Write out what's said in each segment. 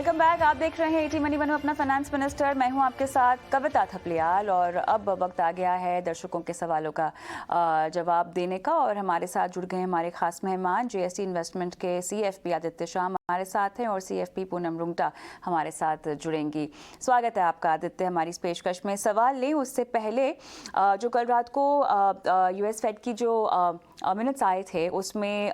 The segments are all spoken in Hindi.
Welcome back. आप देख रहे हैं एटी मनी बनो अपना फाइनेंस मिनिस्टर। मैं हूं आपके साथ कविता थपलियाल और अब वक्त आ गया है दर्शकों के सवालों का जवाब देने का। और हमारे साथ जुड़ गए हमारे खास मेहमान जेएसटी इन्वेस्टमेंट के सीएफपी आदित्य शाह हमारे साथ हैं और सीएफपी पूनम रुंगटा हमारे साथ जुड़ेंगी। स्वागत है आपका आदित्य हमारी इस पेशकश में। सवाल लें उससे पहले जो कल रात को यूएस फेड की जो मिनट्स आए थे उसमें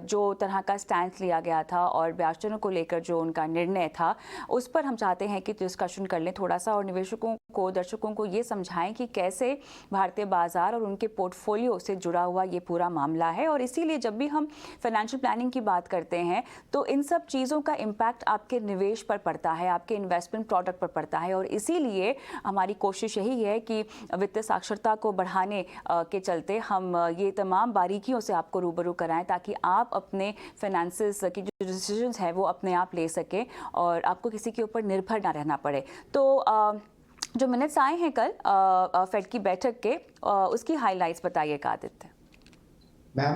जो तरह का स्टैंड लिया गया था और ब्याज दरों को लेकर जो उनका निर्णय था उस पर हम चाहते हैं कि डिस्कशन कर लें थोड़ा सा और निवेशकों को दर्शकों को ये समझाएं कि कैसे भारतीय बाजार और उनके पोर्टफोलियो से जुड़ा हुआ ये पूरा मामला है। और इसीलिए जब भी हम फाइनेंशियल प्लानिंग की बात करते हैं तो इन सब चीज़ों का इम्पैक्ट आपके निवेश पर पड़ता है, आपके इन्वेस्टमेंट प्रोडक्ट पर पड़ता है। और इसीलिए हमारी कोशिश यही है कि वित्तीय साक्षरता को बढ़ाने के चलते हम ये तमाम बारीकियों से आपको रूबरू कराएं ताकि आप अपने फाइनेंसेस की जो डिसीजंस है वो अपने आप ले सकें और आपको किसी के ऊपर निर्भर ना रहना पड़े। तो जो मिनट्स आए हैं कल फेड की बैठक के उसकी हाइलाइट्स बताइएगा आदित्य। मैम,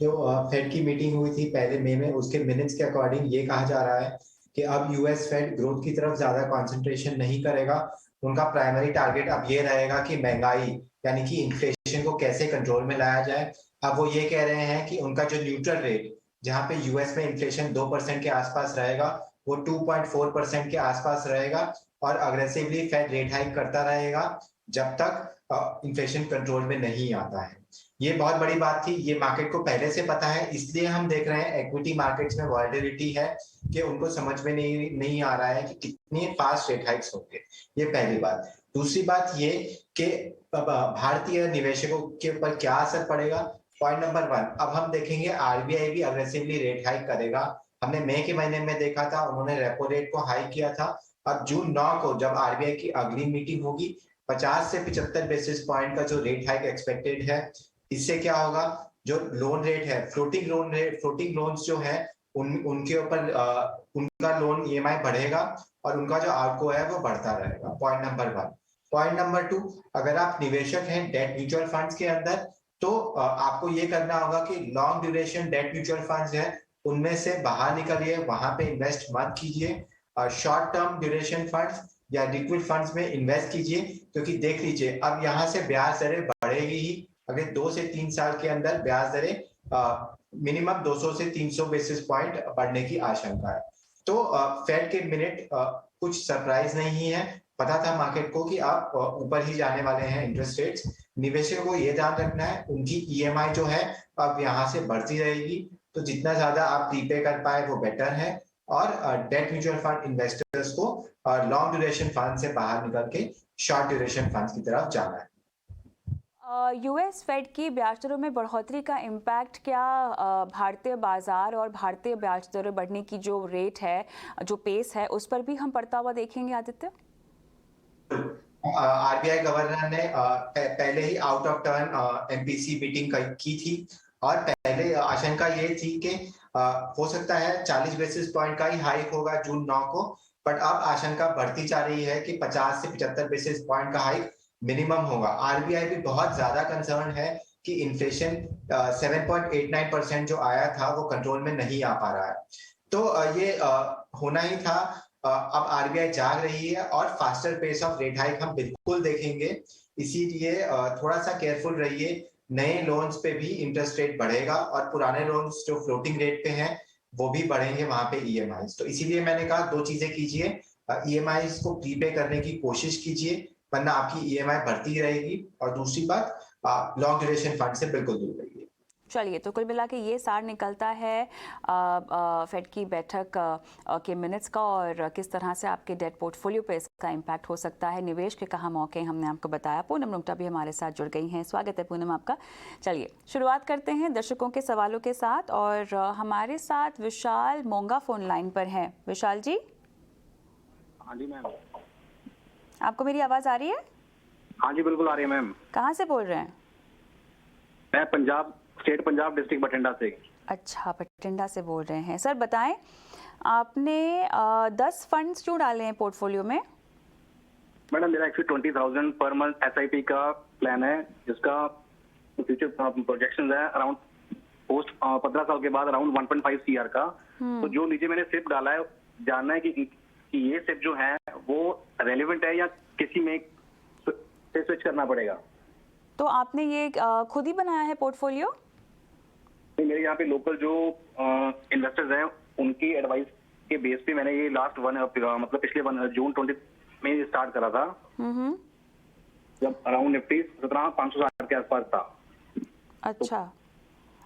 जो फेड की मीटिंग हुई थी पहले मई में उसके मिनट्स के अकॉर्डिंग ये कहा जा रहा है कि अब यूएस फेड ग्रोथ की तरफ ज्यादा कंसंट्रेशन नहीं करेगा। उनका प्राइमरी टारगेट अब ये रहेगा कि महंगाई यानी कि इन्फ्लेशन को कैसे कंट्रोल में लाया जाए। अब वो ये कह रहे हैं कि उनका जो न्यूट्रल रेट जहां पे यूएस में इन्फ्लेशन 2% के आसपास रहेगा वो 2.4% के आसपास रहेगा और अग्रेसिवली फेड रेट हाइक करता रहेगा जब तक इन्फ्लेशन कंट्रोल में नहीं आता है। ये बहुत बड़ी बात थी, ये मार्केट को पहले से पता है, इसलिए हम देख रहे हैं एक्विटी मार्केट्स में वॉलेटिलिटी है कि उनको समझ में नहीं आ रहा है कि कितने फास्ट रेट हाइक्स होंगे। ये पहली बात। दूसरी बात ये कि भारतीय निवेशकों के ऊपर क्या असर पड़ेगा। पॉइंट नंबर 1, अब हम देखेंगे आरबीआई भी अग्रेसिवली रेट हाइक करेगा। हमने मई के महीने में देखा था उन्होंने रेपो रेट को हाइक किया था। अब जून 9 को जब आरबीआई की अगली मीटिंग होगी 50 से 75 बेसिस पॉइंट का जो रेट हाइक एक्सपेक्टेड है। इससे क्या होगा, जो लोन रेट है फ्लोटिंग लोन्स जो है उनके ऊपर उनका लोन ईएमआई बढ़ेगा और उनका जो आर्को है वो बढ़ता रहेगा। Point number 1। पॉइंट नंबर 2, अगर आप निवेशक हैं डेट म्यूचुअल फंड्स के अंदर तो आपको ये करना होगा कि long duration debt mutual funds है उनमें से बाहर निकलिए, वहां पे इन्वेस्ट मत कीजिए। शॉर्ट टर्म ड्यूरेशन फंड्स या लिक्विड फंड्स में इन्वेस्ट कीजिए, क्योंकि देख लीजिए अब यहाँ से ब्याज दरें बढ़ेगी ही। अगले 2 से 3 साल के अंदर ब्याज दरें मिनिमम 200 से 300 बेसिस पॉइंट बढ़ने की आशंका है। तो फेड के मिनट कुछ सरप्राइज नहीं है, पता था मार्केट को कि आप ऊपर ही जाने वाले हैं इंटरेस्ट रेट्स। निवेशकों को ये ध्यान रखना है उनकी ईएमआई जो है अब यहाँ से बढ़ती रहेगी, तो जितना ज्यादा आप प्रीपे कर पाए वो बेटर है। और डेट म्यूचुअल फंड इन्वेस्टर्स को लॉन्ग ड्यूरेशन फंड से बाहर निकल के शॉर्ट ड्यूरेशन फंड की तरफ जाना है। यूएस फेड की ब्याज दरों में बढ़ोतरी का इम्पैक्ट क्या भारतीय बाजार और भारतीय ब्याज दरें बढ़ने की जो रेट है, जो पेस है, उस पर भी हम पड़ता हुआ देखेंगे आदित्य? आरबीआई गवर्नर ने पहले ही out of turn MPC meeting की थी और पहले आशंका ये थी कि हो सकता है 40 बेसिस पॉइंट का ही हाइक होगा जून 9 को, बट अब आशंका बढ़ती जा रही है कि 50 से 75 बेसिस पॉइंट का हाइक मिनिमम होगा। आरबीआई भी बहुत ज्यादा कंसर्न है कि इन्फ्लेशन 7.89% जो आया था वो कंट्रोल में नहीं आ पा रहा है। तो ये होना ही था। अब आरबीआई जाग रही है और faster pace of rate hike हम बिल्कुल देखेंगे, इसीलिए थोड़ा सा केयरफुल रहिए। नए लोन्स पे भी इंटरेस्ट रेट बढ़ेगा और पुराने लोन्स जो फ्लोटिंग रेट पे हैं वो भी बढ़ेंगे वहां पे ईएमआई। तो इसीलिए मैंने कहा 2 चीजें कीजिए, ईएमआई को प्रीपे करने की कोशिश कीजिए वरना आपकी ईएमआई बढ़ती रहेगी, और दूसरी बात लॉन्ग ड्यूरेशन फंड से बिल्कुल दूर रहिए। चलिए, तो कुल मिला के ये सार निकलता है फेड की बैठक के मिनट्स का और किस तरह से आपके डेट पोर्टफोलियो पे इसका इम्पैक्ट हो सकता है, निवेश के कहाँ मौके हमने आपको बताया। पूनम रुंगटा भी हमारे साथ जुड़ गई हैं। स्वागत है पूनम आपका। चलिए शुरुआत करते हैं दर्शकों के सवालों के साथ और हमारे साथ विशाल मोंगा फोन लाइन पर हैं। विशाल जी। हाँ जी मैम। आपको मेरी आवाज़ आ रही है? हाँ जी बिल्कुल आ रही है मैम। कहाँ से बोल रहे हैं? मैं पंजाब डिस्ट्रिक्ट बठिंडा से। अच्छा, बठिंडा से बोल रहे हैं। सर बताएं, आपने 10 फंड्स क्यों डाले हैं पोर्टफोलियो में? मैडम मेरा एक्चुअली 20,000 पर मंथ एसआईपी का प्लान है, जिसका फ्यूचर प्रोजेक्शन है अराउंड पोस्ट 15 साल के बाद अराउंड 1.5 सीआर का। तो जो नीचे मैंने सिर्फ डाला है, जानना है कि कि ये सिप जो है वो रेलिवेंट है या किसी में से स्विच करना पड़ेगा? तो आपने ये खुद ही बनाया है पोर्टफोलियो? नहीं, मेरे यहाँ पे लोकल जो इन्वेस्टर्स हैं उनकी एडवाइस के बेस पे मैंने ये लास्ट मतलब पिछले जून 20 में स्टार्ट करा था, जब अराउंड निफ्टी 17,560 के आसपास था। अच्छा।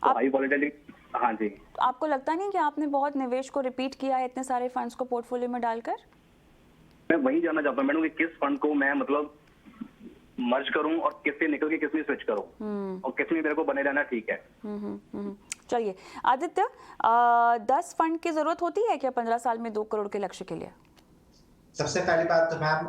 तो हाई वॉलेटिलिटी। हाँ जी। आपको लगता नहीं कि आपने बहुत निवेश को रिपीट किया है इतने सारे फंड्स को पोर्टफोलियो में डालकर? मैं वही जानना चाहता हूँ मैडम कि किस फंड को मैं मतलब मर्ज करूं और किससे निकल के किसमें स्विच करूं और किसमें मेरे को बने रहना ठीक है। चलिए आदित्य, 10 फंड की जरूरत होती है क्या 15 साल में 2 करोड़ के लक्ष्य के लिए? सबसे पहली बात तो मैम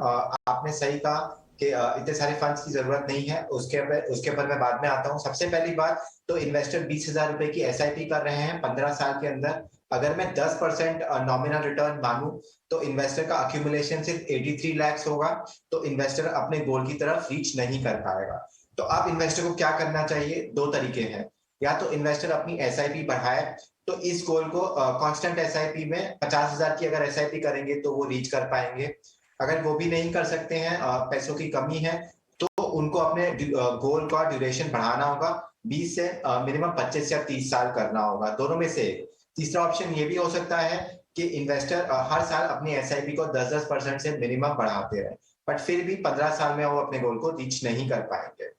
आपने सही कहा कि इतने सारे फंड्स की जरूरत नहीं है, उसके ऊपर मैं बाद में आता हूँ। सबसे पहली बात तो इन्वेस्टर 20,000 रुपए की एसआईपी कर रहे हैं 15 साल के अंदर। अगर मैं 10% नॉमिनल रिटर्न मानूं तो इन्वेस्टर का अक्यूमुलेशन सिर्फ 83 लाख होगा, तो इन्वेस्टर अपने गोल की तरफ रीच नहीं कर पाएगा। तो अब इन्वेस्टर को क्या करना चाहिए? 2 तरीके हैं। या तो इन्वेस्टर अपनी एसआईपी बढ़ाए, तो इस गोल को कांस्टेंट एसआईपी में 50,000 की अगर एसआईपी करेंगे तो वो रीच कर पाएंगे। अगर वो भी नहीं कर सकते हैं, पैसों की कमी है, तो उनको अपने गोल का ड्यूरेशन बढ़ाना होगा, 20 से मिनिमम 25 या 30 साल करना होगा, दोनों में से एक। तीसरा ऑप्शन ये भी हो सकता है कि इन्वेस्टर हर साल अपनी एसआईपी को 10% से मिनिमम बढ़ाते रहे, बट फिर भी 15 साल में वो अपने गोल को रीच नहीं कर पाएंगे।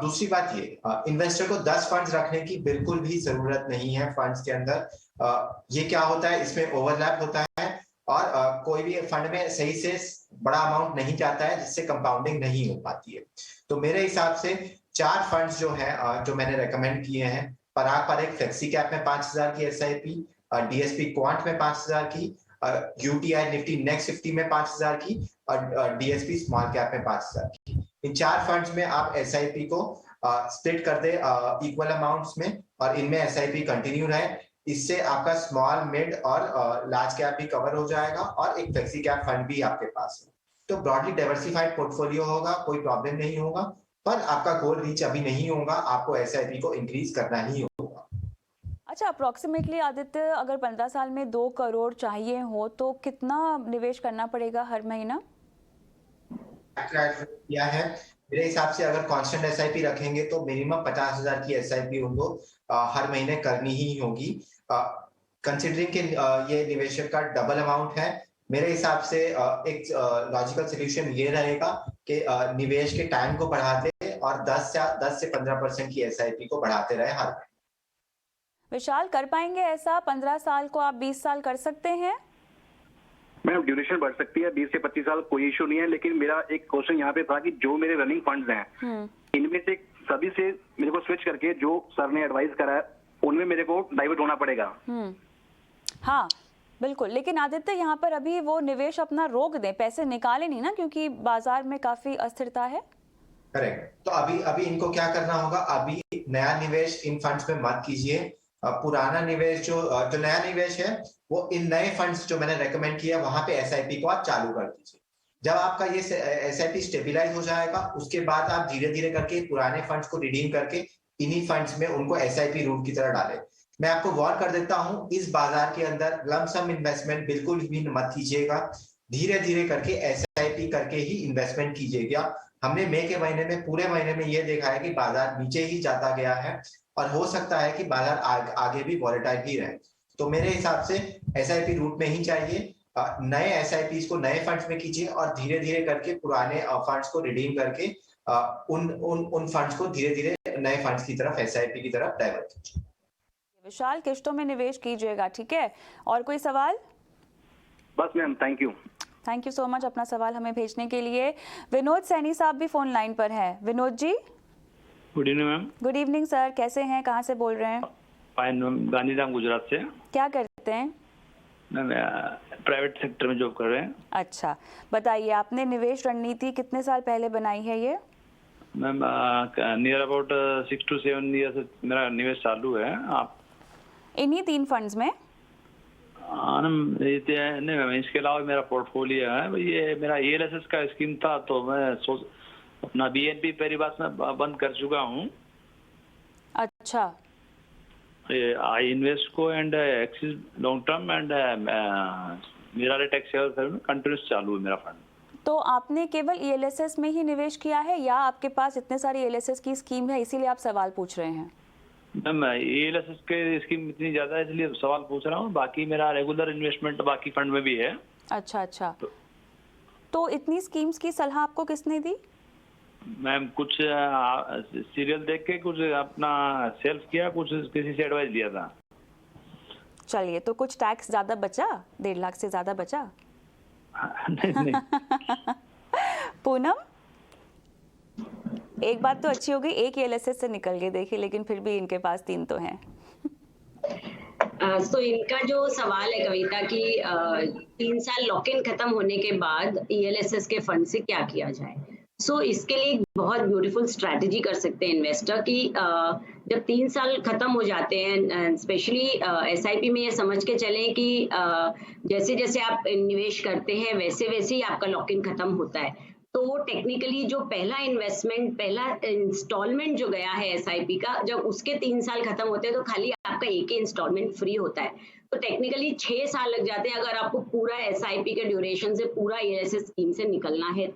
दूसरी बात ये, इन्वेस्टर को 10 फंड्स रखने की बिल्कुल भी जरूरत नहीं है फंड्स के अंदर। ये क्या होता है, इसमें ओवरलैप होता है और कोई भी फंड में सही से बड़ा अमाउंट नहीं जाता है, जिससे कंपाउंडिंग नहीं हो पाती है। तो मेरे हिसाब से 4 फंड्स जो है जो मैंने रेकमेंड किए हैं, पराग पर एक फ्लेक्सी कैप में 5,000 की एसआईपी, डीएसपी क्वांट में 5,000 की, यूटीआई निफ्टी नेक्स्ट 50 में 5,000 की और डीएसपी स्मॉल कैप में 5,000 की। इन 4 फंड्स में आप एसआईपी को स्प्लिट कर दे इक्वल अमाउंट्स में और इनमें एसआईपी कंटिन्यू रहे। इससे आपका स्मॉल मिड और लार्ज कैप भी कवर हो जाएगा और एक फ्लेक्सी कैप फंड भी आपके पास है। तो ब्रॉडली डाइवर्सिफाइड पोर्टफोलियो होगा, कोई प्रॉब्लम नहीं होगा, पर आपका गोल रीच अभी नहीं होगा, आपको एसआईपी को इंक्रीज करना ही होगा। अच्छा, अप्रोक्सीमेटली आदित्य, अगर 15 साल में 2 करोड़ चाहिए हो तो कितना निवेश करना पड़ेगा हर महीना? किया है मेरे हिसाब से, अगर कांस्टेंट एसआईपी रखेंगे तो मिनिमम 50,000 की एसआईपी उनको हर महीने करनी ही होगी। कंसिडरिंग कि ये निवेशक का डबल अमाउंट है, मेरे हिसाब से एक लॉजिकल सोल्यूशन ये रहेगा कि निवेश के टाइम को बढ़ाते और 10 से 15% की एसआईपी को बढ़ाते रहे हर महीने। विशाल, कर पाएंगे ऐसा? 15 साल को आप 20 साल कर सकते हैं? मैम ड्यूरेशन बढ़ सकती है 20 से 25 साल, कोई इशू नहीं है, लेकिन मेरा एक क्वेश्चन यहाँ पे था कि जो मेरे रनिंग फंड्स हैं इनमें से सभी से मेरे को स्विच करके जो सर ने एडवाइस करा है उनमें मेरे को डाइवर्ट होना पड़ेगा। हाँ बिल्कुल, लेकिन आदित्य यहाँ पर अभी वो निवेश अपना रोक दें, पैसे निकाले नहीं ना, क्योंकि बाजार में काफी अस्थिरता है। करेक्ट। तो अभी इनको क्या करना होगा, अभी नया निवेश इन फंड्स में मत कीजिए। पुराना निवेश जो नया निवेश है वो इन नए फंड्स जो मैंने रेकमेंड किया वहां पे एसआईपी को आप चालू कर दीजिए। जब आपका ये एसआईपी स्टेबलाइज हो जाएगा, उसके बाद आप धीरे धीरे करके पुराने फंड्स को रिडीम करके इन्हीं फंड्स में उनको एसआईपी रूट की तरह डालें। मैं आपको वार्न कर देता हूं, इस बाजार के अंदर लमसम इन्वेस्टमेंट बिल्कुल भी मत कीजिएगा। धीरे धीरे करके एसआईपी करके ही इन्वेस्टमेंट कीजिएगा। हमने मई के महीने में पूरे महीने में ये देखा है कि बाजार नीचे ही जाता गया है और हो सकता है कि बाजार आगे भी वॉलेटाइल ही रहे। तो मेरे हिसाब से एसआईपी रूट में ही चाहिए, नए एसआईपी को नए फंड्स में कीजिए और धीरे धीरे करके पुराने फंड्स को रिडीम करके उन फंड्स को धीरे धीरे नए फंड्स की तरफ, एसआईपी की तरफ डाइवर्ट कीजिए। विशाल, किश्तों में निवेश कीजिएगा, ठीक है? और कोई सवाल? बस ma'am, thank you. Thank you so much अपना सवाल हमें भेजने के लिए। विनोद सैनी साहब भी फोन लाइन पर हैं। Vinod ji, good evening ma'am. Good evening sir, कैसे हैं, कहाँ से बोल रहे हैं? फाइन मैम, गांधीधाम गुजरात से। क्या करते हैं? मैम प्राइवेट सेक्टर में जॉब कर रहे हैं। अच्छा, बताइए आपने निवेश रणनीति कितने साल पहले बनाई है ये? Ma'am near about 6 to 7 year से मेरा निवेश चालू है। आप इन्हीं 3 फंड्स में? नहीं मैम, इसके अलावा मेरा पोर्टफोलियो है। ये मेरा ELSS का स्कीम था, तो मैं अपना BNP पैरिबास में बंद कर चुका हूँ। अच्छा, आई इन्वेस्ट को and axis long term and मेरा टैक्स सेवर में कंटिन्यूस चालू है मेरा फंड। तो आपने केवल ELSS में ही निवेश किया है या आपके पास इतने सारी ELSS की स्कीम है इसीलिए आप सवाल पूछ रहे हैं? मैम ELSS के स्कीम इतनी ज्यादा है इसलिए सवाल पूछ रहा हूँ, बाकी मेरा रेगुलर इन्वेस्टमेंट बाकी फंड में भी है। अच्छा अच्छा, तो इतनी स्कीम्स की सलाह आपको किसने दी? मैम कुछ सीरियल देख के कुछ अपना सेल्फ किया, कुछ किसी से एडवाइस लिया था। चलिए, तो कुछ टैक्स ज्यादा बचा? 1.5 लाख से ज्यादा बचा? नहीं। पूनम, एक बात तो अच्छी हो गई, एक ELSS से निकल गए देखिए, लेकिन फिर भी इनके पास 3 तो हैं। तो इनका जो सवाल है कविता की 3 साल लॉक इन खत्म होने के बाद ELSS के फंड से क्या किया जाए। इसके लिए एक बहुत ब्यूटीफुल स्ट्रैटेजी कर सकते हैं इन्वेस्टर की जब 3 साल खत्म हो जाते हैं, स्पेशली SIP में ये समझ के चलें कि जैसे जैसे आप निवेश करते हैं वैसे वैसे ही आपका लॉक इन खत्म होता है। तो टेक्निकली जो पहला इन्वेस्टमेंट, पहला इंस्टॉलमेंट जो गया है SIP का, जब उसके 3 साल खत्म होते हैं तो खाली आपका एक ही इंस्टॉलमेंट फ्री होता है। तो टेक्निकली 6 साल लग जाते हैं अगर आपको पूरा SIP के ड्यूरेशन से पूरा ELSS स्कीम से निकलना है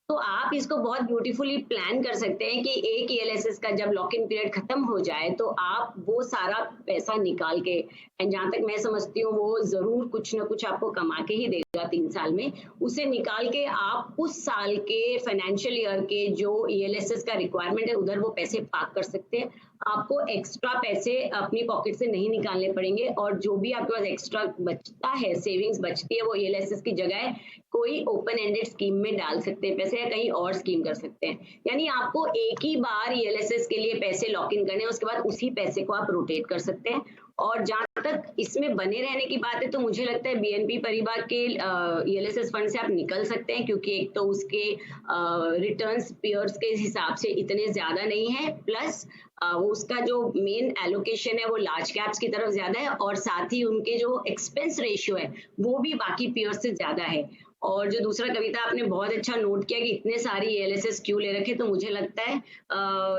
तो आप इसको बहुत ब्यूटीफुली प्लान कर सकते हैं कि एक ELSS का जब लॉक इन पीरियड खत्म हो जाए तो आप वो सारा पैसा निकाल के, एंड जहां तक मैं समझती हूँ वो जरूर कुछ ना कुछ आपको कमा के ही देगा 3 साल में, उसे निकाल के आप उस साल के फाइनेंशियल ईयर के जो ELSS का रिक्वायरमेंट है उधर वो पैसे पार्क कर सकते हैं। आपको एक्स्ट्रा पैसे अपनी पॉकेट से नहीं निकालने पड़ेंगे और जो भी आपके पास एक्स्ट्रा बचता है, सेविंग्स बचती है, वो ELSS की जगह कोई ओपन एंडेड स्कीम में डाल सकते हैं पैसे या कहीं और स्कीम कर सकते हैं। यानी आपको एक ही बार ELSS के लिए पैसे लॉक इन करने हैं, उसके बाद उसी पैसे को आप रोटेट कर सकते हैं। और जहां तक इसमें बने रहने की बात है तो मुझे लगता है BNP परिवार के ELSS फंड से आप निकल सकते हैं, क्योंकि एक तो उसके रिटर्न्स पीयर्स के हिसाब से इतने ज्यादा नहीं है, प्लस उसका जो मेन एलोकेशन है वो लार्ज कैप्स की तरफ ज्यादा है, और साथ ही उनके जो एक्सपेंस रेशियो है वो भी बाकी पीयर्स से ज्यादा है। और जो दूसरा कविता आपने बहुत अच्छा नोट किया कि इतने सारी ELSS क्यों ले रखे, तो मुझे लगता है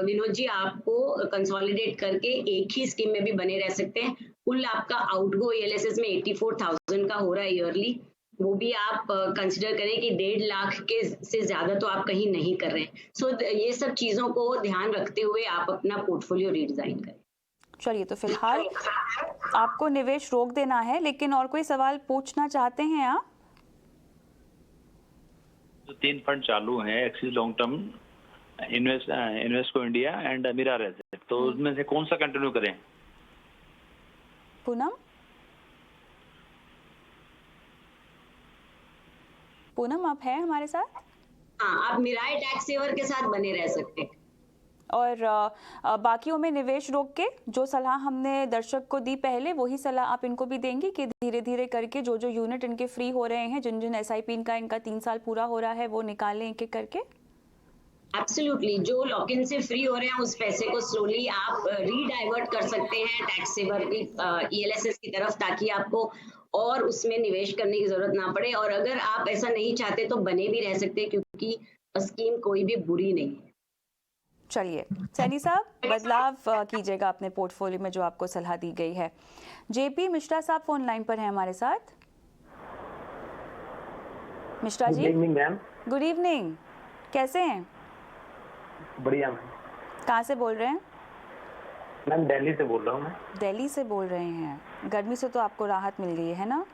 विनोद जी आपको कंसोलिडेट करके एक ही स्कीम में भी बने रह सकते हैं। कुल आपका आउटगो ELSS में 84,000 का हो रहा है ईयरली, वो भी आप कंसिडर करें कि 1.5 लाख के से ज्यादा तो आप कहीं नहीं कर रहे हैं। ये सब चीजों को ध्यान रखते हुए आप अपना पोर्टफोलियो रीडिजाइन करें। चलिए, तो फिलहाल आपको निवेश रोक देना है, लेकिन और कोई सवाल पूछना चाहते हैं आप? तो 3 फंड चालू हैं, Axis long term, Invesco India and अमीरा रेसिट, तो उसमें से कौन सा कंटिन्यू करें? पूनम आप हैं हमारे साथ? हाँ, आप मिराई टैक्स सेवर के साथ बने रह सकते हैं। और बाकियों में निवेश रोक के जो सलाह हमने दर्शक को दी पहले, वही सलाह आप इनको भी देंगी कि धीरे धीरे करके जो जो यूनिट इनके फ्री हो रहे हैं, जिन जिन SIP इनका 3 साल पूरा हो रहा है, वो निकालें एक एक करके? एब्सोल्युटली, जो लॉक इन से फ्री हो रहे हैं उस पैसे को स्लोली आप रीडाइवर्ट कर सकते हैं टैक्स सेवर की ELSS की तरफ, ताकि आपको और उसमें निवेश करने की जरूरत ना पड़े। और अगर आप ऐसा नहीं चाहते तो बने भी रह सकते हैं, क्योंकि स्कीम कोई भी बुरी नहीं है। चलिए सैनी साहब, बदलाव कीजिएगा अपने पोर्टफोलियो में जो आपको सलाह दी गई है। JP मिश्रा साहब फोन लाइन पर हैं हमारे साथ। Mishra ji, good evening ma'am. Good evening, कैसे हैं? बढ़िया मैम। कहाँ से बोल रहे हैं? मैम दिल्ली से बोल रहा हूँ मैं। दिल्ली से बोल रहे हैं। गर्मी से तो आपको राहत मिल गई है ना?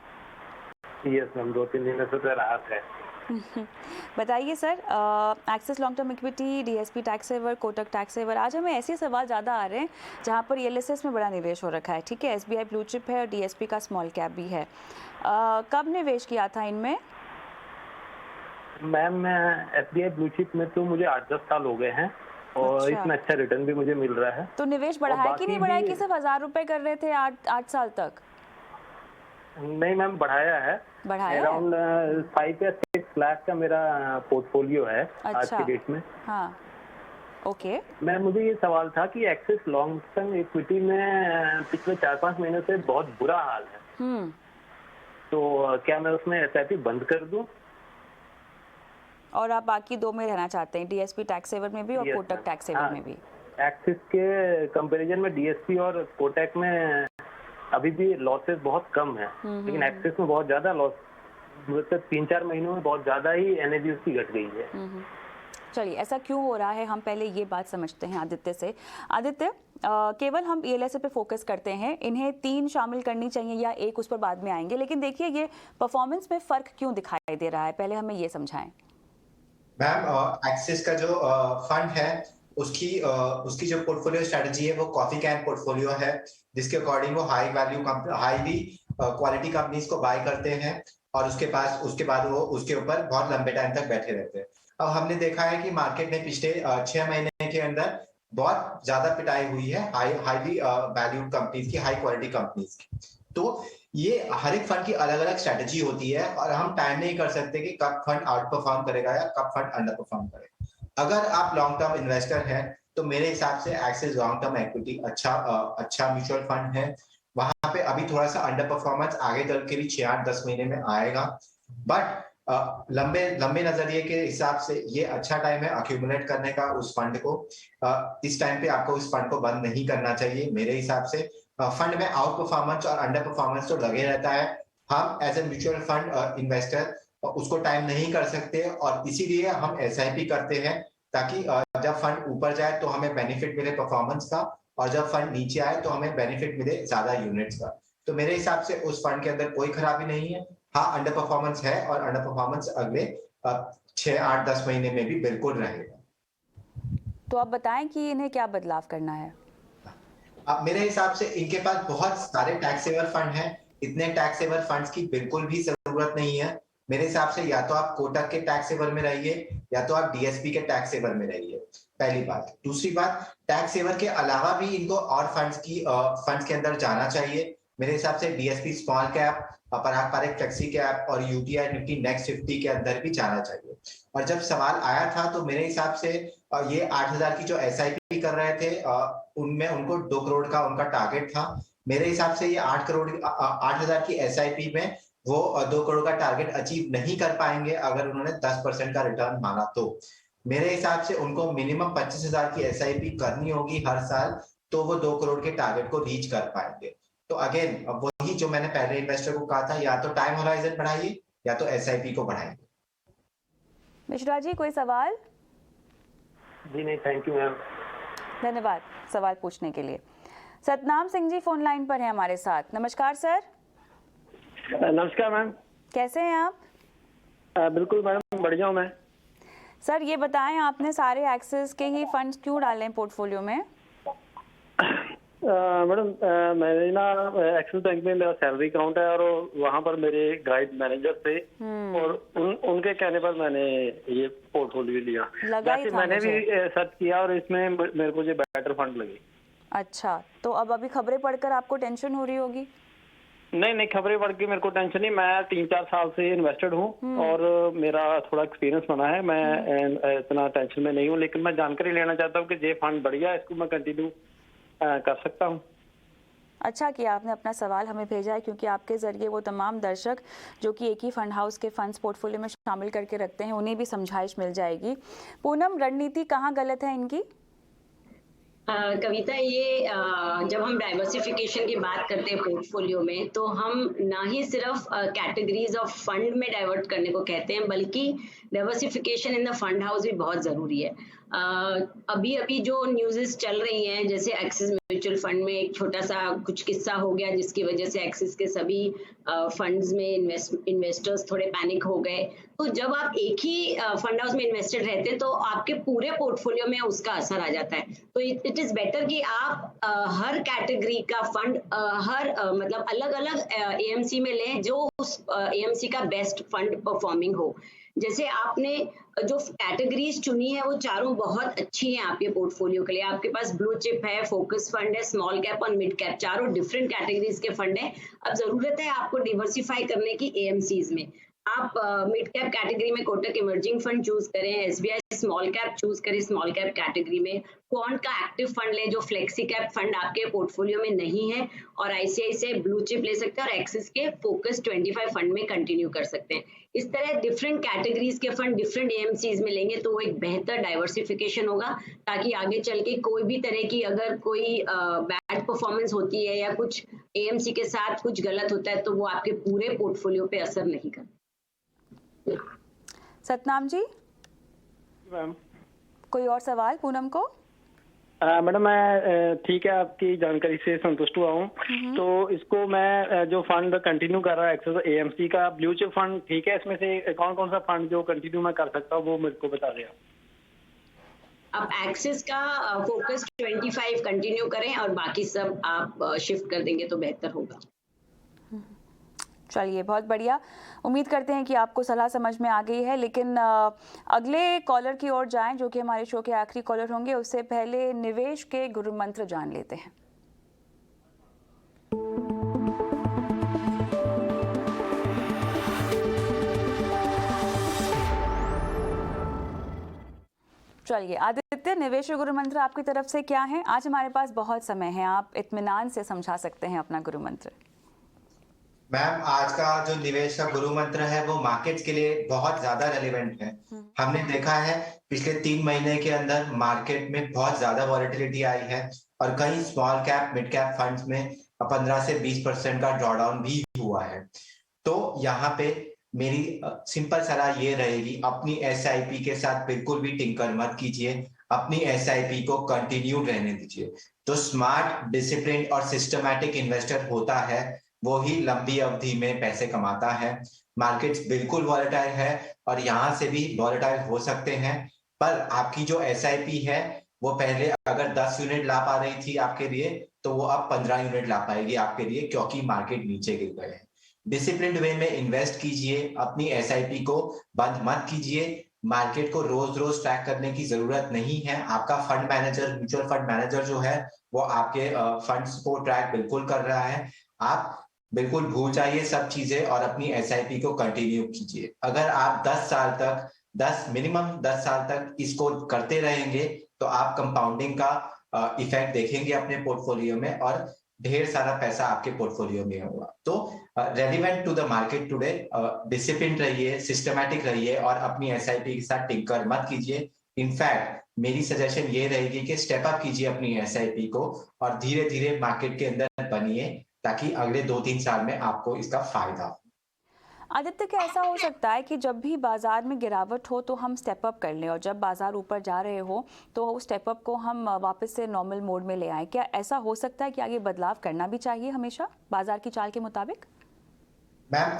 यस मैम, 2-3 दिन से तो राहत है। बताइए sir, Axis long term equity, DSP tax saver, Kotak tax saver, आज हमें ऐसे सवाल ज़्यादा आ रहे हैं जहाँ पर ELSS में बड़ा निवेश हो रखा है, ठीक है, SBI ब्लू चिप है और DSP का स्मॉल कैप भी है। कब निवेश किया था इनमें? मैम मैं SBI ब्लू चिप में तो मुझे 8-10 साल हो गए हैं और अच्छा। इसमें अच्छा रिटर्न भी मुझे मिल रहा है। तो निवेश बढ़ा है कि नहीं बढ़ा है, कि सिर्फ 1000 रुपए कर रहे थे 8 साल तक? नहीं मैम, बढ़ाया है। अराउंड 5 या 6 लाख का मेरा पोर्टफोलियो है। अच्छा। आज की डेट में। हाँ, ओके। मैम मुझे ये सवाल था कि एक्सिस लॉन्ग टर्म इक्विटी में पिछले 4-5 महीनों से बहुत बुरा हाल है, तो क्या मैं उसमें SIP बंद कर दूं? और आप बाकी 2 में रहना चाहते हैं, DSP टैक्स सेवर में भी और Yes, Kotak ma'am. Tax saver हाँ, में भी? एक्सिस के कंपैरिजन में DSP और कोटक में अभी भी लॉसेस बहुत कम है, लेकिन एक्सिस में बहुत ज्यादा लॉस मतलब 3-4 महीनों में बहुत ज्यादा ही एनएवी उसकी घट गई है। चलिए, ऐसा क्यों हो रहा है, हम पहले ये बात समझते हैं आदित्य से। आदित्य, केवल हम ELSA पे फोकस करते हैं, इन्हें 3 शामिल करनी चाहिए या 1, उस पर बाद में आएंगे, लेकिन देखिए ये परफॉर्मेंस में फ़र्क क्यों दिखाई दे रहा है, पहले हमें ये समझाएं। मैम, एक्सिस का जो फंड है उसकी जो पोर्टफोलियो स्ट्रेटजी है वो कॉफी कैन पोर्टफोलियो है, जिसके अकॉर्डिंग वो हाईली क्वालिटी कंपनीज को बाय करते हैं और उसके बाद वो उसके ऊपर बहुत लंबे टाइम तक बैठे रहते हैं। अब हमने देखा है कि मार्केट में पिछले 6 महीने के अंदर बहुत ज्यादा पिटाई हुई है हाईली वैल्यूड कंपनीज की, हाई क्वालिटी कंपनीज की। तो ये हर एक फंड की अलग अलग स्ट्रेटजी होती है और हम टाइम नहीं कर सकते कि कब फंड आउट परफॉर्म करेगा या कब फंड अंडर परफॉर्म करेगा। अगर आप लॉन्ग टर्म इन्वेस्टर हैं तो मेरे हिसाब से एक्सिस लॉन्ग टर्म इक्विटी अच्छा म्यूचुअल फंड है। वहां पे अभी थोड़ा सा अंडर परफॉर्मेंस आगे चल के भी 6-8-10 महीने में आएगा, बट लंबे नजरिए के हिसाब से ये अच्छा टाइम है अक्यूमुलेट करने का उस फंड को। इस टाइम पे आपको उस फंड को बंद नहीं करना चाहिए मेरे हिसाब से। फंड में आउट परफॉर्मेंस और अंडर परफॉर्मेंस तो लगे रहता है। हम as a mutual fund investor उसको टाइम नहीं कर सकते और इसीलिए हम SIP करते हैं, ताकि जब फंड ऊपर जाए तो हमें बेनिफिट मिले परफॉर्मेंस का और जब फंड नीचे आए तो हमें बेनिफिट मिले ज्यादा यूनिट्स का। तो मेरे हिसाब से उस फंड के अंदर कोई खराबी नहीं है। हाँ, अंडर परफॉर्मेंस है और अंडर परफॉर्मेंस अगले 6-8-10 महीने में भी बिल्कुल रहेगा। तो आप बताएं कि इन्हें क्या बदलाव करना है। अब मेरे हिसाब से इनके पास बहुत सारे टैक्स सेवर फंड हैं। इतने टैक्स सेवर फंड्स की बिल्कुल भी जरूरत नहीं है। मेरे हिसाब से या तो आप कोटक के टैक्स सेवर में रहिए या तो आप DSP के टैक्स सेवर में रहिए, पहली बात। दूसरी बात, टैक्स सेवर के अलावा भी इनको और फंड्स के अंदर जाना चाहिए। मेरे हिसाब से DSP स्मॉल कैप, पराग पारिक फ्लेक्सी कैप और UTI निफ्टी नेक्स्ट 50 के अंदर भी जाना चाहिए। और जब सवाल आया था तो मेरे हिसाब से ये 8,000 की जो SIP कर रहे थे उनमें उनको 2 करोड़ का उनका टारगेट था। मेरे हिसाब से ये 8,000 की SIP में वो 2 करोड़ का टारगेट अचीव नहीं कर पाएंगे अगर उन्होंने 10% का रिटर्न मांगा तो। मेरे हिसाब से उनको मिनिमम 25,000 की SIP करनी होगी हर साल, तो वो 2 करोड़ के टारगेट को रीच कर पाएंगे। तो अगेन वही जो मैंने पहले इन्वेस्टर को कहा था, या तो टाइम होराइजन बढ़ाइए या तो SIP को बढ़ाइए। मिश्रा जी, कोई सवाल? जी नहीं, थैंक यू मैम। धन्यवाद सवाल पूछने के लिए। सतनाम सिंह जी फोन लाइन पर हैं हमारे साथ। नमस्कार सर। नमस्कार मैम। कैसे हैं आप? बिल्कुल मैडम, बढ़िया हूँ मैं। सर ये बताएं, आपने सारे एक्सिस के ही फंड्स क्यों डाले हैं पोर्टफोलियो में? मैडम, मैंने ना एक्सिस बैंक में मेरा सैलरी अकाउंट है और वहाँ पर मेरे गाइड मैनेजर थे और उनके कहने पर मैंने ये पोर्टफोलियो लिया। वैसे मैंने भी सर्च किया और इसमें मेरे को ये बेटर फंड लगे। अच्छा, तो अब अभी खबरें पढ़कर आपको टेंशन हो रही होगी? नहीं, खबरें पढ़ के मेरे को टेंशन नहीं। मैं 3-4 साल से इन्वेस्टेड हूँ और मेरा थोड़ा एक्सपीरियंस बना है। मैं इतना टेंशन में नहीं हूँ, लेकिन मैं जानकारी लेना चाहता हूँ कि ये फंड बढ़िया है, इसको मैं कंटिन्यू कर सकता हूँ। अच्छा किया आपने अपना सवाल हमें भेजा है, क्योंकि आपके जरिए वो तमाम दर्शक जो कि एक ही फंड हाउस के फंड्स पोर्टफोलियो में शामिल करके रखते हैं, उन्हें भी समझाइश मिल जाएगी। पूनम, रणनीति कहाँ गलत है इनकी? कविता, ये जब हम डाइवर्सिफिकेशन की बात करते हैं पोर्टफोलियो में, तो हम ना ही सिर्फ कैटेगरीज ऑफ फंड में डाइवर्ट करने को कहते हैं, बल्कि diversification in the fund house भी बहुत जरूरी है। अभी जो न्यूज़ेस चल रही हैं, जैसे एक्सिस म्यूचुअल फंड में एक छोटा सा कुछ किस्सा हो गया जिसकी वजह से एक्सिस के सभी फंड्स में इन्वेस्टर्स थोड़े पैनिक हो गए। तो जब आप एक ही फंड हाउस में इन्वेस्टेड रहते हैं तो आपके पूरे पोर्टफोलियो में उसका असर आ जाता है। तो इट इज बेटर कि आप हर कैटेगरी का फंड मतलब अलग अलग AMC में लें जो उस AMC का बेस्ट फंड परफॉर्मिंग हो। जैसे आपने जो कैटेगरीज चुनी है वो चारों बहुत अच्छी हैं आपके पोर्टफोलियो के लिए। आपके पास ब्लू चिप है, फोकस फंड है, स्मॉल कैप और मिड कैप, चारों डिफरेंट कैटेगरीज के फंड है। अब जरूरत है आपको डिवर्सिफाई करने की AMCs में। आप मिड कैप कैटेगरी में कोटक इमर्जिंग फंड चूज करें, SBI स्मॉल कैप चूज करें स्मॉल कैप कैटेगरी में, क्वांट का एक्टिव फंड लें जो फ्लेक्सी कैप फंड आपके पोर्टफोलियो में नहीं है, और ICICI ब्लू चिप ले सकते हैं और एक्सिस के फोकस 25 फंड में कंटिन्यू कर सकते हैं। इस तरह डिफरेंट कैटेगरीज के फंड डिफरेंट AMCs में लेंगे तो वो एक बेहतर डाइवर्सिफिकेशन होगा, ताकि आगे चल के कोई भी तरह की अगर कोई बैड परफॉर्मेंस होती है या कुछ AMC के साथ कुछ गलत होता है तो वो आपके पूरे पोर्टफोलियो पे असर नहीं करता। सतनाम जी, मैम कोई और सवाल पूनम को? मैडम मैं ठीक है, आपकी जानकारी से संतुष्ट हुआ हूँ। तो इसको मैं जो फंड कंटिन्यू कर रहा है एक्सेस एएमसी का ब्लू चिप फंड, ठीक है, इसमें से कौन कौन सा फंड जो कंटिन्यू मैं कर सकता हूँ वो मेरे को बता दें। अब एक्सिस का फोकस 25 कंटिन्यू करें और बाकी सब आप शिफ्ट कर देंगे तो बेहतर होगा। चलिए, बहुत बढ़िया। उम्मीद करते हैं कि आपको सलाह समझ में आ गई है, लेकिन अगले कॉलर की ओर जाएं जो कि हमारे शो के आखिरी कॉलर होंगे। उससे पहले निवेश के गुरु मंत्र जान लेते हैं। चलिए आदित्य, निवेश के गुरु मंत्र आपकी तरफ से क्या है? आज हमारे पास बहुत समय है, आप इत्मीनान से समझा सकते हैं अपना गुरु मंत्र। मैम, आज का जो निवेश का गुरु मंत्र है वो मार्केट्स के लिए बहुत ज्यादा रेलेवेंट है। हमने देखा है पिछले 3 महीने के अंदर मार्केट में बहुत ज्यादा वॉलेटिलिटी आई है और कई small cap mid cap funds में 15 से 20% का ड्रॉडाउन भी हुआ है। तो यहाँ पे मेरी सिंपल सलाह ये रहेगी, अपनी एसआईपी के साथ बिल्कुल भी टिंकर मत कीजिए, अपनी एसआईपी को कंटिन्यू रहने दीजिए। तो स्मार्ट, डिसिप्लिन और सिस्टमैटिक इन्वेस्टर होता है वो ही लंबी अवधि में पैसे कमाता है। मार्केट्स बिल्कुल वॉलेटाइल है और यहाँ से भी वॉलेटाइल हो सकते हैं, पर आपकी जो एसआईपी है वो पहले अगर 10 यूनिट ला पा रही थी आपके लिए, तो वो अब 15 यूनिट ला पाएगी आपके लिए, क्योंकि मार्केट नीचे गिर गए हैं। डिसिप्लिन्ड वे में इन्वेस्ट कीजिए, अपनी एसआईपी को बंद मत कीजिए। मार्केट को रोज रोज ट्रैक करने की जरूरत नहीं है। आपका fund manager, mutual fund manager जो है वो आपके फंड्स को ट्रैक बिल्कुल कर रहा है। आप बिल्कुल भूल जाइए सब चीजें और अपनी एसआईपी को कंटिन्यू कीजिए। अगर आप 10 मिनिमम 10 साल तक इसको करते रहेंगे तो आप कंपाउंडिंग का इफेक्ट देखेंगे अपने पोर्टफोलियो में और ढेर सारा पैसा आपके पोर्टफोलियो में होगा। तो relevant to the market today, discipline रहिए, सिस्टमैटिक रहिए और अपनी एसआईपी के साथ टिंकर मत कीजिए। इनफैक्ट मेरी सजेशन ये रहेगी कि स्टेप अप कीजिए अपनी एसआईपी को और धीरे धीरे मार्केट के अंदर बनिए, ताकि अगले 2-3 साल में आपको इसका फायदा हो। आदित्य, क्या ऐसा हो सकता है कि जब भी बाजार में गिरावट हो तो हम स्टेप अप कर लें और जब बाजार ऊपर जा रहे हो तो उस स्टेप अप को हम वापस से नॉर्मल मोड में ले आएं? क्या ऐसा हो सकता है कि आगे बदलाव करना भी चाहिए हमेशा बाजार की चाल के मुताबिक? मैम,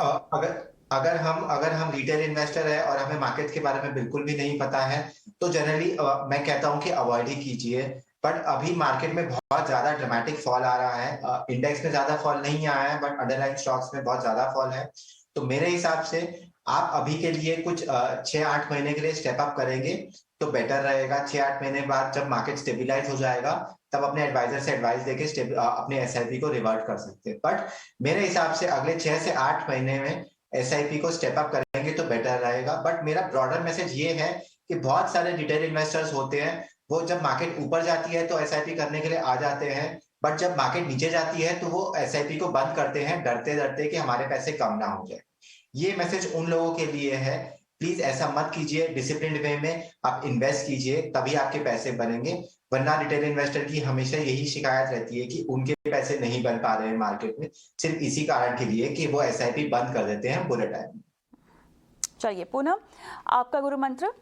अगर हम रिटेल इन्वेस्टर है और हमें मार्केट के बारे में बिल्कुल भी नहीं पता है तो जनरली मैं कहता हूं कि अवॉइड ही कीजिए। बट अभी मार्केट में बहुत ज्यादा ड्रामेटिक फॉल आ रहा है। इंडेक्स में ज्यादा फॉल नहीं आया है बट अंडरलाइन स्टॉक्स में बहुत ज्यादा फॉल है। तो मेरे हिसाब से आप अभी के लिए कुछ 6-8 महीने के लिए स्टेप अप करेंगे तो बेटर रहेगा। 6-8 महीने बाद जब मार्केट स्टेबिलाईज हो जाएगा तब अपने एडवाइजर से एडवाइस देके अपने एसआईपी को रिवर्ट कर सकते हैं। बट मेरे हिसाब से अगले 6 से 8 महीने में एसआईपी को स्टेप अप करेंगे तो बेटर रहेगा। बट मेरा ब्रॉडर मैसेज ये है कि बहुत सारे रिटेल इन्वेस्टर्स होते हैं, वो जब मार्केट ऊपर जाती है तो एसआईपी करने के लिए आ जाते हैं, बट जब मार्केट नीचे जाती है तो वो एसआईपी को बंद करते हैं डरते डरते कि हमारे पैसे कम ना हो जाए। ये मैसेज उन लोगों के लिए है, प्लीज ऐसा मत कीजिए। डिसिप्लिन वे में आप इन्वेस्ट कीजिए, तभी आपके पैसे बनेंगे। वरना रिटेल इन्वेस्टर की हमेशा यही शिकायत रहती है कि उनके पैसे नहीं बन पा रहे हैं मार्केट में, सिर्फ इसी कारण के लिए कि वो एसआईपी बंद कर देते हैं बुरे टाइम में। चलिए पूनम, आपका गुरु मंत्र?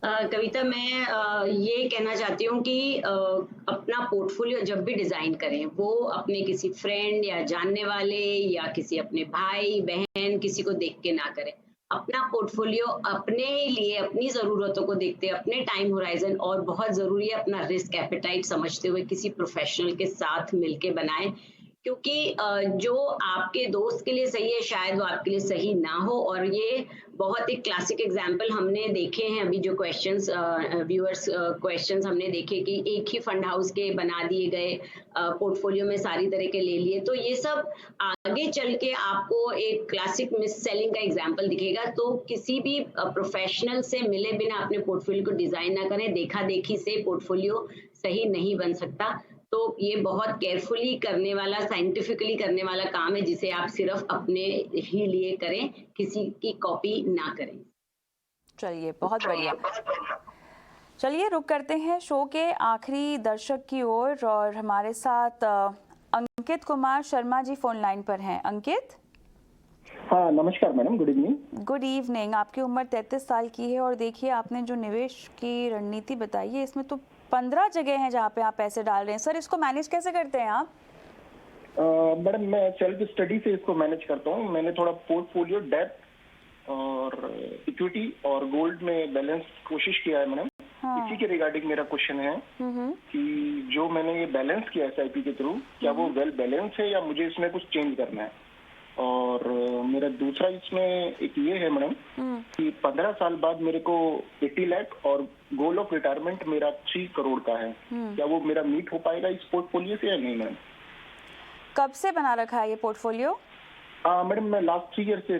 कविता, मैं ये कहना चाहती हूँ कि अपना पोर्टफोलियो जब भी डिजाइन करें वो अपने किसी फ्रेंड या जानने वाले या किसी अपने भाई बहन किसी को देख के ना करें। अपना पोर्टफोलियो अपने लिए, अपनी जरूरतों को देखते, अपने टाइम होराइजन और बहुत जरूरी है अपना रिस्क एपेटाइट समझते हुए किसी प्रोफेशनल के साथ मिलके बनाएं, क्योंकि जो आपके दोस्त के लिए सही है शायद वो आपके लिए सही ना हो। और ये बहुत एक क्लासिक एग्जांपल हमने देखे हैं अभी, जो क्वेश्चंस व्यूअर्स क्वेश्चंस हमने देखे कि एक ही फंड हाउस के बना दिए गए, पोर्टफोलियो में सारी तरह के ले लिए। तो ये सब आगे चल के आपको एक क्लासिक मिस सेलिंग का एग्जाम्पल दिखेगा। तो किसी भी प्रोफेशनल से मिले बिना अपने पोर्टफोलियो को डिजाइन ना करें। देखा देखी से पोर्टफोलियो सही नहीं बन सकता। तो ये बहुत केयरफुली करने वाला, साइंटिफिकली करने वाला काम है, जिसे आप सिर्फ अपने ही लिए करें, किसी की कॉपी ना करें। चलिए, बहुत बढ़िया। चलिए रुक करते हैं शो के आखिरी दर्शक की ओर और हमारे साथ अंकित कुमार शर्मा जी फोन लाइन पर हैं। अंकित, हाँ नमस्कार madam, good evening. Good evening. आपकी उम्र 33 साल की है और देखिए आपने जो निवेश की रणनीति बताई है इसमें तो 15 जगह हैं जहाँ पे आप पैसे डाल रहे हैं। सर इसको मैनेज कैसे करते हैं आप? मैडम मैं सेल्फ स्टडी से इसको मैनेज करता हूँ। मैंने थोड़ा पोर्टफोलियो डेप्थ और इक्विटी और गोल्ड में बैलेंस कोशिश किया है मैडम। हाँ। इसी के रिगार्डिंग मेरा क्वेश्चन है कि जो मैंने ये बैलेंस किया SIP के थ्रू, क्या वो वेल बैलेंस है या मुझे इसमें कुछ चेंज करना है? और मेरा दूसरा इसमें एक ये है मैडम कि 15 साल बाद मेरे को 80 लाख और गोल ऑफ रिटायरमेंट मेरा 3 करोड़ का है। क्या वो मेरा मीट हो पाएगा इस पोर्टफोलियो से या नहीं मैडम? कब से बना रखा है ये पोर्टफोलियो? मैडम मैं लास्ट 3 ईयर से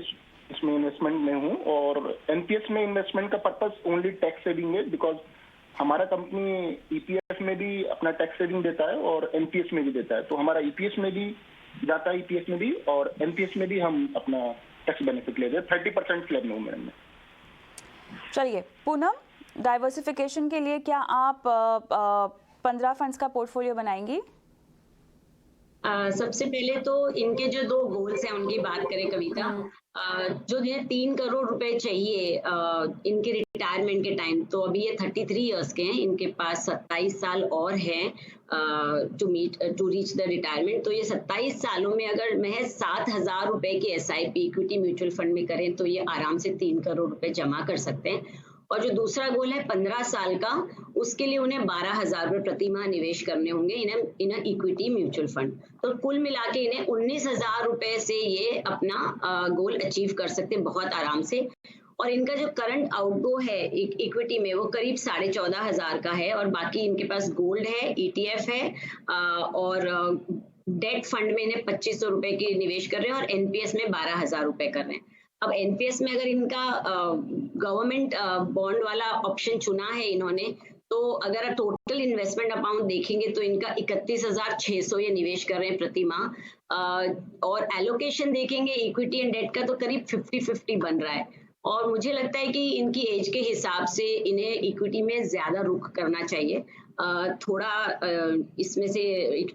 इसमें इन्वेस्टमेंट में हूँ और NPS में इन्वेस्टमेंट का पर्पस ओनली टैक्स सेविंग है, बिकॉज हमारा कंपनी EPF में भी अपना टैक्स सेविंग देता है और NPS में भी देता है, तो हमारा EPS में भी जाता है, EPS में भी, और NPS में भी हम अपना टैक्स बेनिफिट लेते हैं। 30% स्लैब में हूँ मैडम। चलिए पूनम, डाइवर्सिफिकेशन के लिए क्या आप 15 फंड्स का पोर्टफोलियो बनाएंगी? सबसे पहले तो इनके जो 2 गोल्स हैं उनकी बात करें कविता। जो इन्हें 3 करोड़ रुपए चाहिए इनके रिटायरमेंट के टाइम, तो अभी ये 33 इयर्स के हैं, इनके पास 27 साल और हैं टू रीच द रिटायरमेंट। तो ये 27 सालों में अगर महज 7,000 रुपए की SIP इक्विटी म्यूचुअल फंड में करें तो ये आराम से 3 करोड़ रुपए जमा कर सकते हैं। और जो दूसरा गोल है 15 साल का, उसके लिए उन्हें 12,000 रुपए प्रति माह निवेश करने होंगे इन इक्विटी म्यूचुअल फंड। तो कुल मिला के इन्हें 19,000 रुपए से ये अपना गोल अचीव कर सकते हैं बहुत आराम से। और इनका जो करंट आउटगो है इक्विटी में वो करीब 14,500 का है, और बाकी इनके पास गोल्ड है, ETF है और डेट फंड में इन्हें 2,500 रुपए की निवेश कर रहे हैं और NPS में 12,000 रुपए कर रहे हैं। अब NPS में अगर इनका गवर्नमेंट बॉन्ड वाला ऑप्शन चुना है इन्होंने, तो अगर टोटल इन्वेस्टमेंट अमाउंट देखेंगे तो इनका 31,600 ये निवेश कर रहे हैं प्रति माह। और एलोकेशन देखेंगे इक्विटी एंड डेट का तो करीब 50-50 बन रहा है। और मुझे लगता है कि इनकी एज के हिसाब से इन्हें इक्विटी में ज्यादा रुख करना चाहिए। थोड़ा इसमें से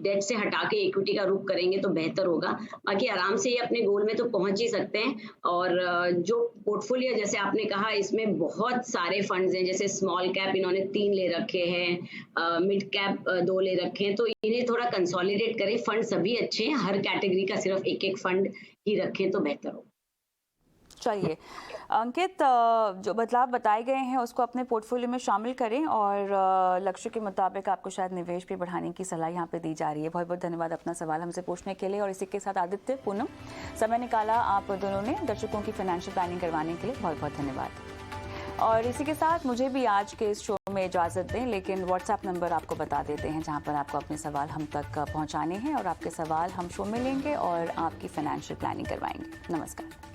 डेट से हटा के इक्विटी का रुख करेंगे तो बेहतर होगा। बाकी आराम से ये अपने गोल में तो पहुंच ही सकते हैं। और जो पोर्टफोलियो जैसे आपने कहा, इसमें बहुत सारे फंड्स हैं, जैसे स्मॉल कैप इन्होंने 3 ले रखे हैं, मिड कैप 2 ले रखे हैं, तो इन्हें थोड़ा कंसोलिडेट करें। फंड सभी अच्छे हैं, हर कैटेगरी का सिर्फ एक फंड ही रखें तो बेहतर होगा। चलिए अंकित, जो बदलाव बताए गए हैं उसको अपने पोर्टफोलियो में शामिल करें और लक्ष्य के मुताबिक आपको शायद निवेश भी बढ़ाने की सलाह यहाँ पे दी जा रही है। बहुत बहुत धन्यवाद अपना सवाल हमसे पूछने के लिए। और इसी के साथ आदित्य, पूनम, समय निकाला आप दोनों ने दर्शकों की फाइनेंशियल प्लानिंग करवाने के लिए, बहुत बहुत धन्यवाद। और इसी के साथ मुझे भी आज के इस शो में इजाज़त दें, लेकिन व्हाट्सएप नंबर आपको बता देते हैं जहाँ पर आपको अपने सवाल हम तक पहुँचाने हैं और आपके सवाल हम शो में लेंगे और आपकी फाइनेंशियल प्लानिंग करवाएंगे। नमस्कार।